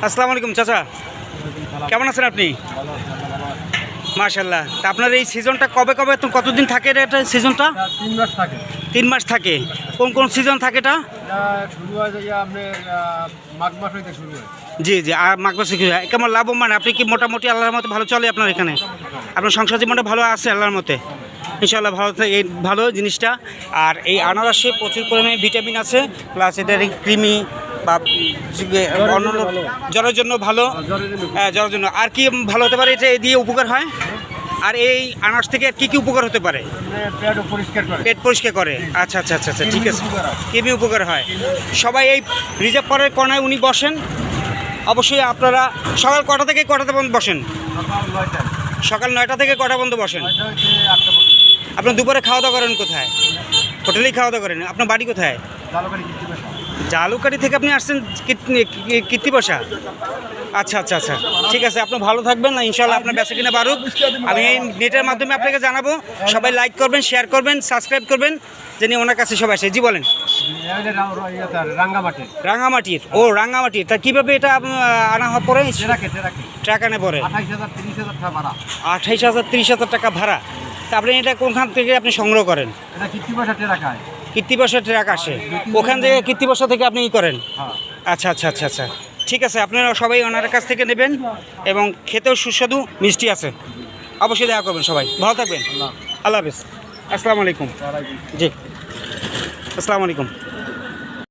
আসসালামু আলাইকুম চাচা, কেমন আছেন আপনি? মাশাআল্লাহ। তা আপনার এই সিজনটা কবে কবে কতদিন থাকে এটা সিজনটা? 3 মাস থাকে। 3 মাস থাকে। কোন কোন সিজন থাকে এটা? শুরু হয় যে আপনার মাঘ মাস হইতে শুরু হয়। জি জি। আর মাঘ মাসে কি হয়? কেমন লাভবান আপনি? কি মোটামুটি আল্লাহর মতে ভালো চলে আপনার এখানে? আপনার সংসার জীবনটা ভালো আছে আল্লাহর মতে? ইনশাআল্লাহ ভালো থাকে, এই ভালো জিনিসটা। আর এই আনারসে প্রচুর পরিমাণে ভিটামিন আছে, প্লাস এটার কৃমি বা অন্য জ্বরের জন্য ভালো। হ্যাঁ, জ্বরের জন্য। আর কি ভালো হতে পারে এটা দিয়ে উপকার হয়? আর এই আনারস থেকে কি কি উপকার হতে পারে? পেট পরিষ্কার করে। পেট পরিষ্কার করে। আচ্ছা আচ্ছা আচ্ছা আচ্ছা, ঠিক আছে। কিডনি উপকার হয়। সবাই এই রিজার্ভ করার কোনায় উনি বসেন। অবশ্যই আপনারা সকাল কটা থেকে কটা পর্যন্ত বসেন? সকাল 9টা থেকে কটা পর্যন্ত বসেন? আপনার দুপুরে খাওয়া দাওয়া করেন কোথায়? হোটেলেই খাওয়া দাওয়া করেন? আপনার বাড়ি কোথায়? জালুকারি থেকে আপনি আসছেন কীর্তিবাসা? আচ্ছা আচ্ছা আচ্ছা, ঠিক আছে। আপনি ভালো থাকবেন না, ইনশাআল্লাহ আপনার বেচা কিনা বাড়ুক। আমি এই নেটের মাধ্যমে আপনাকে জানাবো। সবাই লাইক করবেন, শেয়ার করবেন, সাবস্ক্রাইব করবেন, যেন ওনার কাছে সবাই আসে। জি বলেন। রাঙ্গামাটির। ও রাঙ্গামাটির। তা কীভাবে এটা আনা পড়ে? ট্রাক আনে পড়ে 28,000 30,000 টাকা ভাড়া। তা আপনি এটা কোনখান থেকে আপনি সংগ্রহ করেন? কীর্তিবাসা ট্রাক আসে, ওখান থেকে কীর্তিবাসা থেকে আপনি ই করেন? আচ্ছা আচ্ছা আচ্ছা আচ্ছা, ঠিক আছে। আপনারা সবাই ওনার কাছ থেকে নেবেন এবং খেতেও সুস্বাদু, মিষ্টি আছে। অবশ্যই দেখা করবেন। সবাই ভালো থাকবেন। আল্লাহ হাফেজ। আসসালামু আলাইকুম। জি, আসসালামু আলাইকুম।